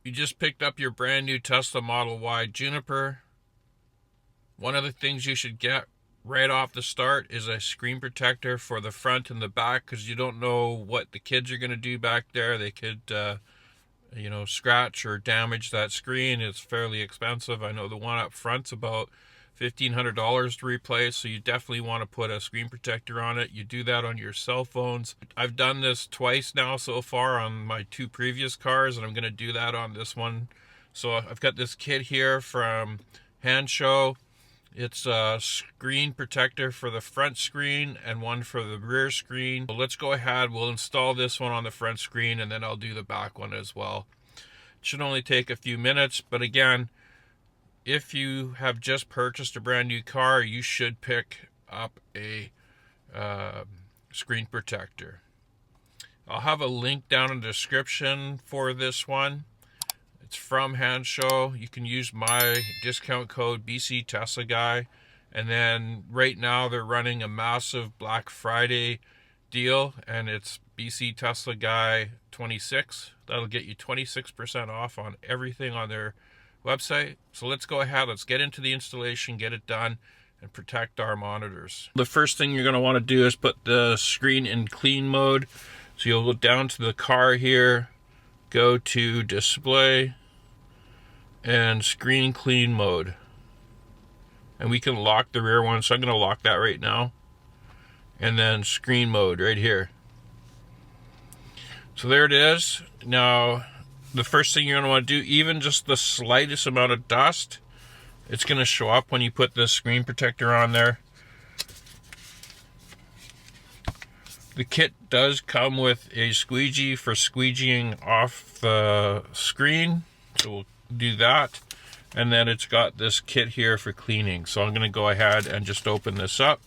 You just picked up your brand new Tesla Model Y Juniper. One of the things you should get right off the start is a screen protector for the front and the back, because you don't know what the kids are going to do back there. They could scratch or damage that screen. It's fairly expensive. I know the one up front's about $1,500 to replace, so you definitely want to put a screen protector on it. You do that on your cell phones. I've done this twice now so far on my two previous cars, and I'm going to do that on this one. So I've got this kit here from HANSSHOW. It's a screen protector for the front screen and one for the rear screen. So let's go ahead, we'll install this one on the front screen, and then I'll do the back one as well. It should only take a few minutes, but again, if you have just purchased a brand new car, you should pick up a screen protector. I'll have a link down in the description for this one. It's from HANSSHOW. You can use my discount code BC Tesla Guy, and then right now they're running a massive Black Friday deal, and it's BC Tesla Guy 26. That'll get you 26% off on everything on their website. So let's go ahead, let's get into the installation, get it done, and protect our monitors. The first thing you're going to want to do is put the screen in clean mode. So you'll go down to the car here, go to display, and screen clean mode. And we can lock the rear one, so I'm going to lock that right now. And then screen mode right here. So there it is. Now, the first thing you're going to want to do, even just the slightest amount of dust, it's going to show up when you put the screen protector on there. The kit does come with a squeegee for squeegeeing off the screen, so we'll do that. And then it's got this kit here for cleaning. So I'm going to go ahead and just open this up.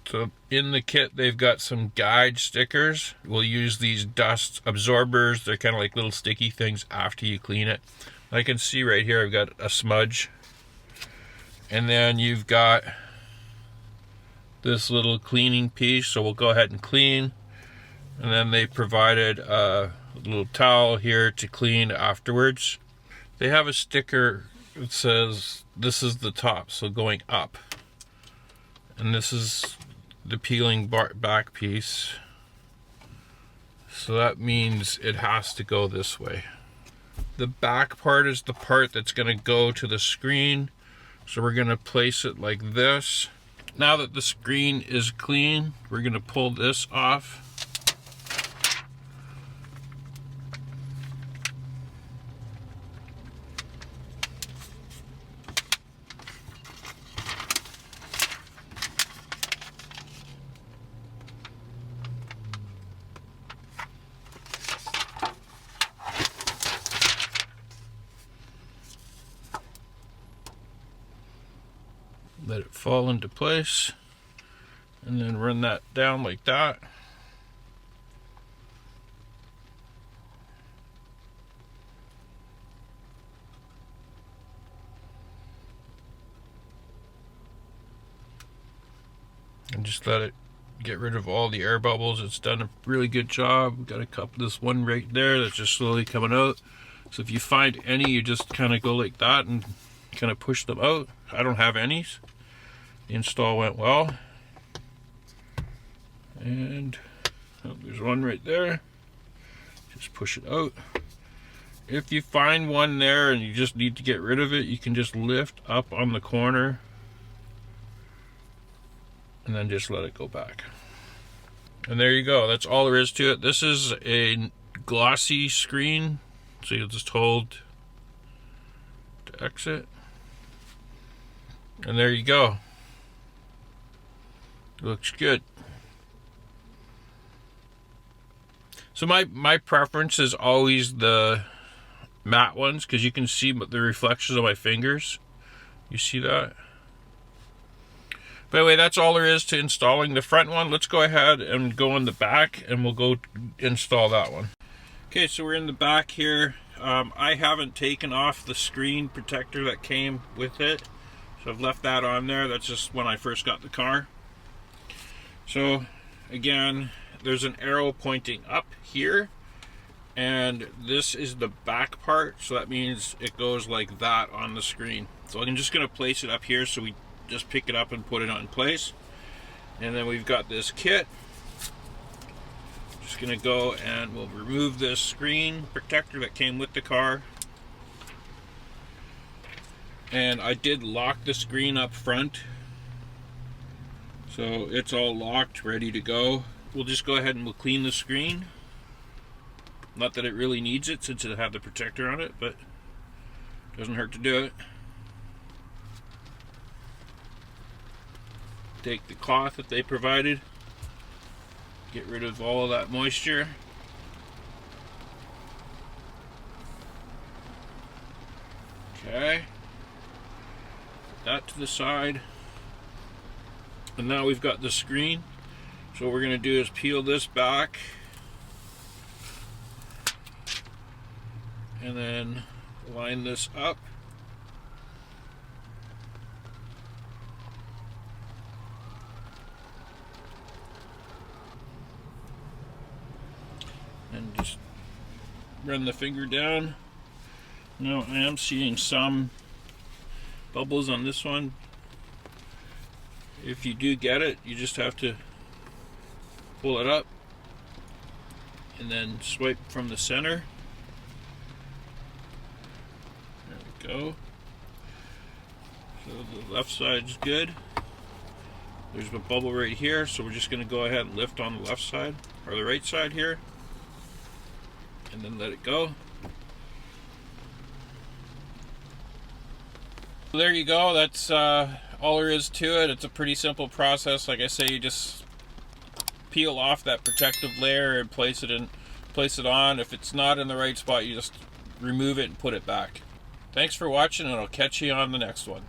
So in the kit, they've got some guide stickers. We'll use these dust absorbers. They're kind of like little sticky things after you clean it. I can see right here, I've got a smudge. And then you've got this little cleaning piece. So we'll go ahead and clean. And then they provided a little towel here to clean afterwards. They have a sticker that says, this is the top, so going up. And this is the peeling back piece, so that means it has to go this way. The back part is the part that's going to go to the screen, so we're going to place it like this. Now that the screen is clean, we're going to pull this off. Let it fall into place, and then run that down like that. And just let it get rid of all the air bubbles. It's done a really good job. We've got a couple, this one right there that's just slowly coming out. So if you find any, you just kind of go like that and kind of push them out. I don't have any. The install went well. And oh, there's one right there. Just push it out. If you find one there and you just need to get rid of it, you can just lift up on the corner and then just let it go back. And there you go. That's all there is to it. This is a glossy screen, so you'll just hold to exit. And there you go. Looks good. So my preference is always the matte ones, because you can see the reflections of my fingers. You see that? But anyway, that's all there is to installing the front one. Let's go ahead and go in the back, and we'll go install that one. Okay, so we're in the back here. I haven't taken off the screen protector that came with it. So I've left that on there. That's just when I first got the car. So again, there's an arrow pointing up here, and this is the back part, so that means it goes like that on the screen. So I'm just going to place it up here so we just pick it up and put it on place. And then we've got this kit. Just going to go and we'll remove this screen protector that came with the car. And I did lock the screen up front, so it's all locked, ready to go. We'll just go ahead and we'll clean the screen. Not that it really needs it since it had the protector on it, but it doesn't hurt to do it. Take the cloth that they provided, get rid of all of that moisture. Okay. That to the side, and now we've got the screen. So what we're going to do is peel this back and then line this up. And just run the finger down. Now I am seeing some bubbles on this one. If you do get it, you just have to pull it up and then swipe from the center. There we go. So the left side's good. There's a bubble right here, so we're just going to go ahead and lift on the left side or the right side here and then let it go. There you go. That's all there is to it. It's a pretty simple process. Like I say, you just peel off that protective layer and place it on. If it's not in the right spot, you just remove it and put it back. Thanks for watching, and I'll catch you on the next one.